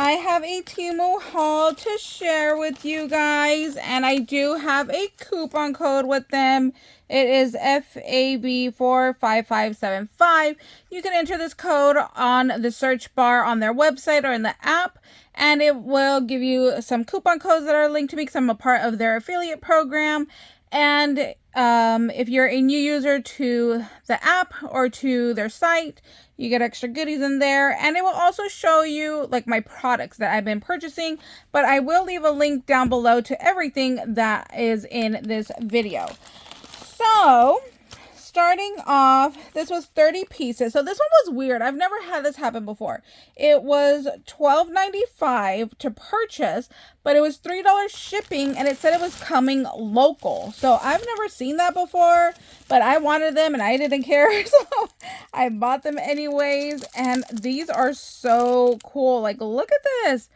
I have a Temu haul to share with you guys, and I do have a coupon code with them. It is fav45575. You can enter this code on the search bar on their website or in the app, and it will give you some coupon codes that are linked to me because I'm a part of their affiliate program. And if you're a new user to the app or to their site, you get extra goodies in there, and it will also show you like my products that I've been purchasing, but I will leave a link down below to everything that is in this video. So starting off, this was 30 pieces. So this one was weird. I've never had this happen before. It was $12.95 to purchase, but it was $3 shipping, and it said it was coming local. So I've never seen that before, but I wanted them and I didn't care. So I bought them anyways, and these are so cool. Like, look at this.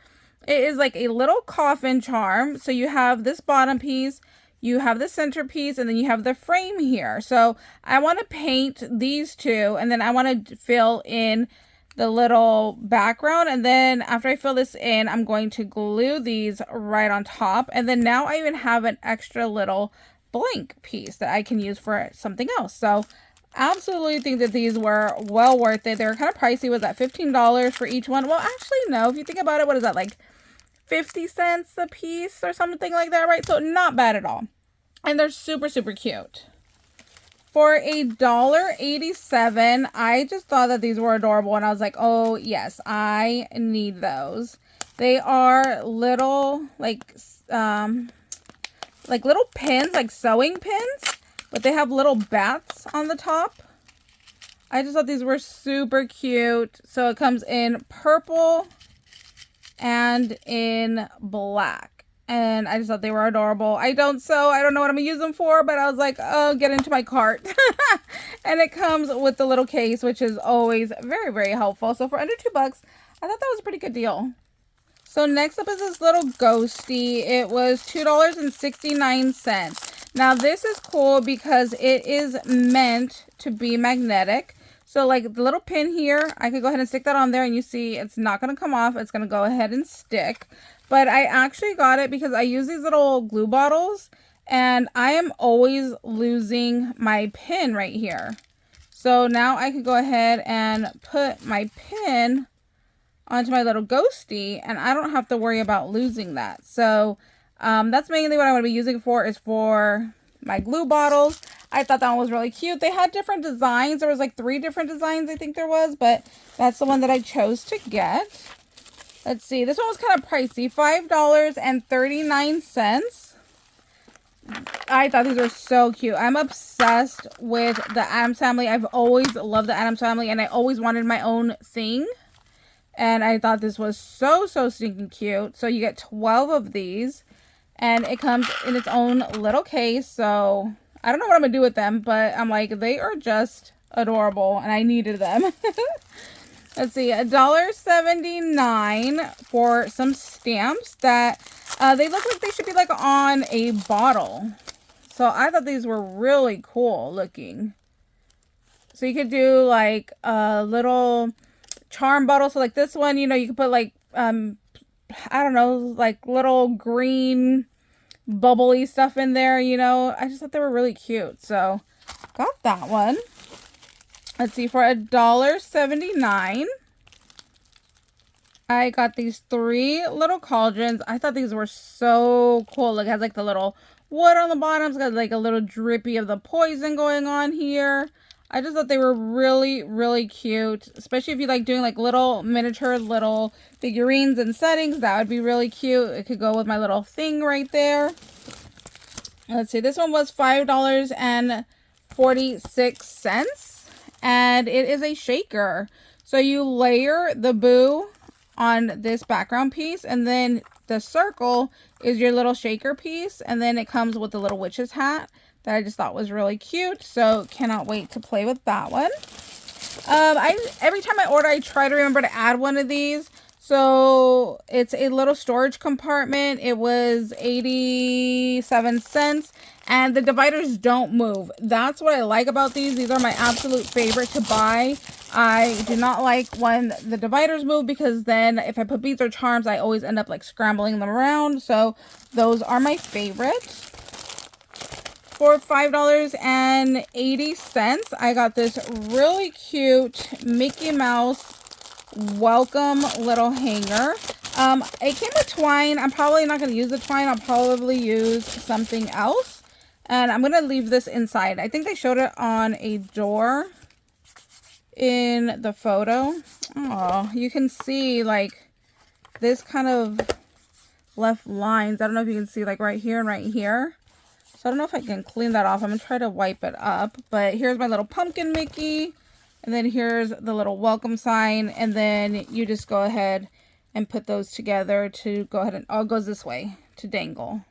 It is like a little coffin charm. So you have this bottom piece, you have the centerpiece, and then you have the frame here. So I want to paint these two, and then I want to fill in the little background. And then after I fill this in, I'm going to glue these right on top. And then now I even have an extra little blank piece that I can use for something else. So absolutely think that these were well worth it. They were kind of pricey. Was that $15 for each one? Well, actually, no. If you think about it, what is that, like 50 cents a piece or something like that, right? So not bad at all. And they're super, super cute. For $1.87, I just thought that these were adorable, and I was like, oh yes, I need those. They are little like little pins, like sewing pins, but they have little bats on the top. I just thought these were super cute. So it comes in purple and in black, and I just thought they were adorable. I don't sew, I don't know what I'm gonna use them for, but I was like, oh, get into my cart. And it comes with the little case, which is always very, very helpful. So for under $2, I thought that was a pretty good deal. So next up is this little ghosty. It was $2.69. Now this is cool because it is meant to be magnetic. So like the little pin here, I could go ahead and stick that on there, and you see it's not going to come off. It's going to go ahead and stick. But I actually got it because I use these little glue bottles, and I am always losing my pin right here. So now I could go ahead and put my pin onto my little ghosty, and I don't have to worry about losing that. So that's mainly what I'm going to be using it for, is for my glue bottles. I thought that one was really cute. They had different designs. There was like 3 different designs, I think there was, but that's the one that I chose to get. Let's see. This one was kind of pricey, $5.39. I thought these were so cute. I'm obsessed with the Addams Family. I've always loved the Addams Family, and I always wanted my own thing. And I thought this was so, so stinking cute. So you get 12 of these, and it comes in its own little case. So I don't know what I'm going to do with them, but I'm like, they are just adorable, and I needed them. Let's see, $1.79 for some stamps that they look like they should be like on a bottle. So I thought these were really cool looking. So you could do like a little charm bottle. So like this one, you know, you could put like, I don't know, like little green bubbly stuff in there, you know. I just thought they were really cute. So got that one. Let's see, for $1.79, I got these 3 little cauldrons. I thought these were so cool. Like, it has like the little wood on the bottom. It's got like a little drippy of the poison going on here. I just thought they were really, really cute. Especially if you like doing like little miniature little figurines and settings. That would be really cute. It could go with my little thing right there. Let's see. This one was $5.46. And it is a shaker. So you layer the boo on this background piece, and then the circle is your little shaker piece, and then it comes with the little witch's hat that I just thought was really cute. So cannot wait to play with that one. Every time I order, I try to remember to add one of these. So it's a little storage compartment. It was 87 cents. And the dividers don't move. That's what I like about these. These are my absolute favorite to buy. I do not like when the dividers move, because then if I put beads or charms, I always end up like scrambling them around. So those are my favorites. For $5.80, I got this really cute Mickey Mouse welcome little hanger. It came with twine. I'm probably not going to use the twine. I'll probably use something else. And I'm going to leave this inside. I think they showed it on a door in the photo. Oh, you can see like this kind of left lines. I don't know if you can see like right here and right here. So I don't know if I can clean that off. I'm going to try to wipe it up. But here's my little pumpkin Mickey. And then here's the little welcome sign. And then you just go ahead and put those together to go ahead and... Oh, it goes this way to dangle.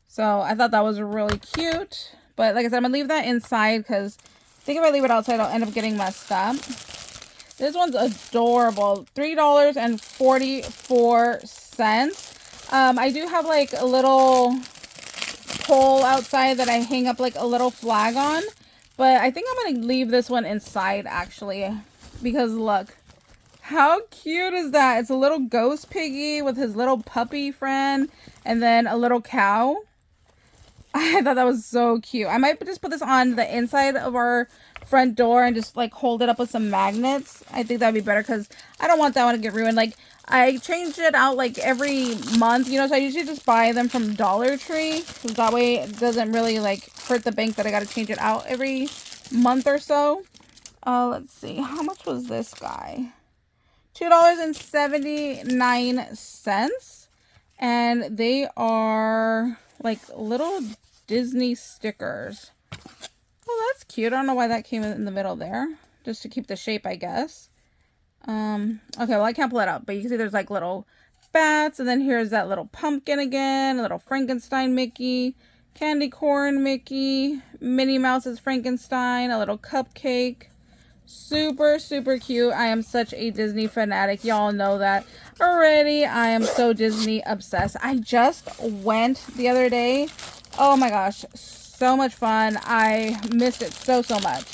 So I thought that was really cute. But like I said, I'm going to leave that inside because I think if I leave it outside, I'll end up getting messed up. This one's adorable. $3.44. I do have like a little pole outside that I hang up like a little flag on, but I think I'm gonna leave this one inside actually, because look how cute is that. It's a little ghost piggy with his little puppy friend and then a little cow. I thought that was so cute. I might just put this on the inside of our front door and just like hold it up with some magnets. I think that'd be better because I don't want that one to get ruined. Like I change it out like every month, you know, so I usually just buy them from Dollar Tree, so that way it doesn't really like hurt the bank that I got to change it out every month or so. Let's see, how much was this guy? $2.79, and they are like little Disney stickers. Oh, that's cute. I don't know why that came in the middle there, just to keep the shape, I guess. Okay, well, I can't pull it up, but you can see there's like little bats, and then here's that little pumpkin again, a little Frankenstein Mickey, candy corn Mickey, Minnie Mouse's Frankenstein, a little cupcake. Super, super cute. I am such a Disney fanatic. Y'all know that already. I am so Disney obsessed. I just went the other day. Oh my gosh, so much fun. I missed it so much.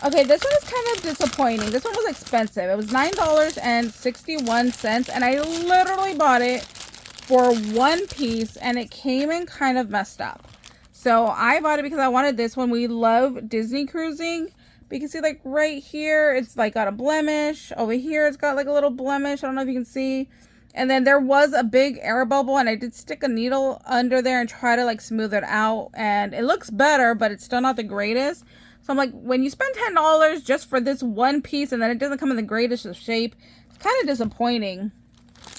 Okay, this one is kind of disappointing. This one was expensive. It was $9.61, and I literally bought it for one piece, and it came in kind of messed up. So I bought it because I wanted this one. We love Disney cruising. But you can see like right here, it's like got a blemish. Over here, it's got like a little blemish. I don't know if you can see. And then there was a big air bubble, and I did stick a needle under there and try to like smooth it out. And it looks better, but it's still not the greatest. So I'm like, when you spend $10 just for this one piece and then it doesn't come in the greatest of shape, it's kind of disappointing.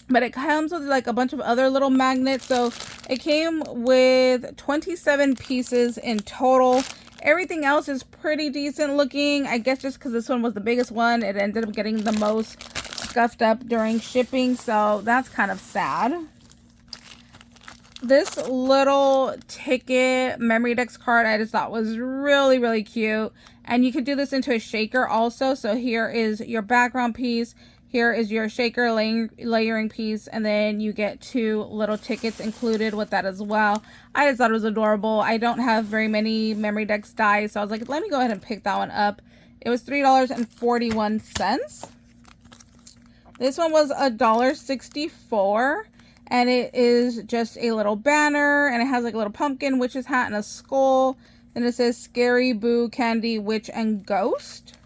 But it comes with like a bunch of other little magnets. So it came with 27 pieces in total. Everything else is pretty decent looking. I guess just because this one was the biggest one, it ended up getting the most scuffed up during shipping. So that's kind of sad. This little ticket memory decks card I just thought was really, really cute. And you could do this into a shaker also. So here is your background piece. Here is your shaker layering piece. And then you get 2 little tickets included with that as well. I just thought it was adorable. I don't have very many memory decks dies, so I was like, let me go ahead and pick that one up. It was $3.41. This one was $1.64. And it is just a little banner, and it has like a little pumpkin, witch's hat, and a skull. And it says Scary, Boo, Candy, Witch, and Ghost.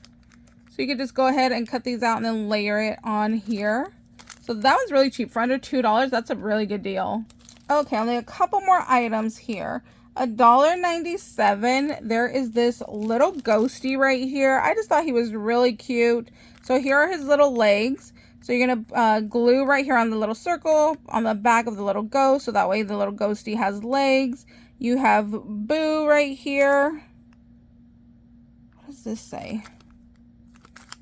So you could just go ahead and cut these out and then layer it on here. So that was really cheap. For under $2, that's a really good deal. Okay, only a couple more items here. $1.97. There is this little ghosty right here. I just thought he was really cute. So here are his little legs. So you're going to glue right here on the little circle on the back of the little ghost. So that way the little ghosty has legs. You have Boo right here. What does this say?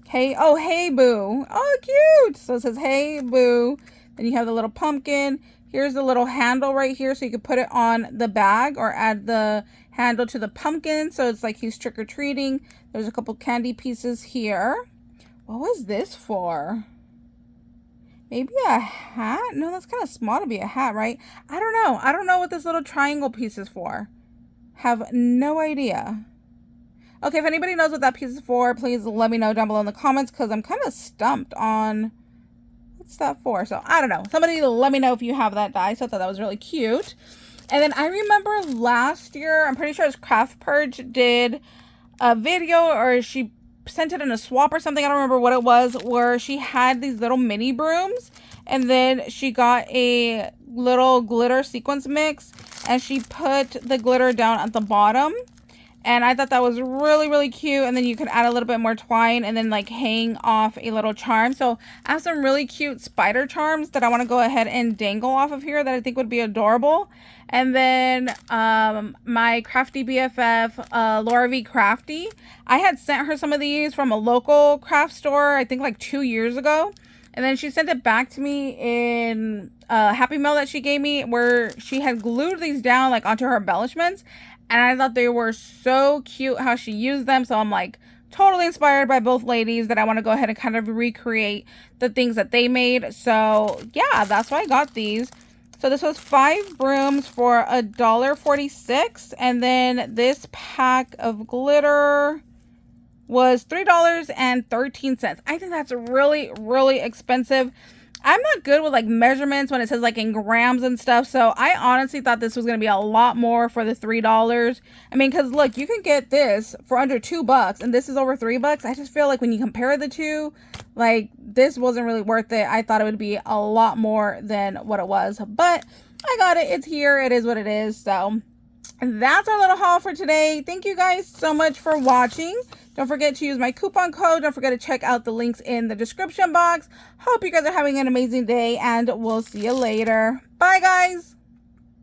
Hey, oh, hey, Boo. Oh, cute. So it says, hey, Boo. Then you have the little pumpkin. Here's the little handle right here. So you can put it on the bag or add the handle to the pumpkin. So it's like he's trick-or-treating. There's a couple candy pieces here. What was this for? Maybe a hat? No, that's kind of small to be a hat, right? I don't know. I don't know what this little triangle piece is for. Have no idea. Okay, if anybody knows what that piece is for, please let me know down below in the comments, because I'm kind of stumped on what's that for. So I don't know. Somebody let me know if you have that die. So I thought that was really cute. And then I remember last year, I'm pretty sure it's Craft Purge did a video, or she sent it in a swap or something, I don't remember what it was, where she had these little mini brooms, and then she got a little glitter sequence mix and she put the glitter down at the bottom, and I thought that was really, really cute. And then you could add a little bit more twine and then like hang off a little charm. So I have some really cute spider charms that I want to go ahead and dangle off of here that I think would be adorable. And then my crafty BFF, Laura V Crafty, I had sent her some of these from a local craft store, I think like 2 years ago. And then she sent it back to me in a Happy Mail that she gave me, where she had glued these down like onto her embellishments. And I thought they were so cute how she used them. So I'm like totally inspired by both ladies that I want to go ahead and kind of recreate the things that they made. So yeah, that's why I got these. So this was 5 brooms for $1.46. And then this pack of glitter was $3.13. I think that's really, really expensive. I'm not good with like measurements when it says like in grams and stuff. So I honestly thought this was going to be a lot more for the $3. I mean, because look, you can get this for under $2 and this is over $3. I just feel like when you compare the two, like this wasn't really worth it. I thought it would be a lot more than what it was, but I got it. It's here. It is what it is. So that's our little haul for today. Thank you guys so much for watching. Don't forget to use my coupon code. Don't forget to check out the links in the description box. Hope you guys are having an amazing day, and we'll see you later. Bye, guys.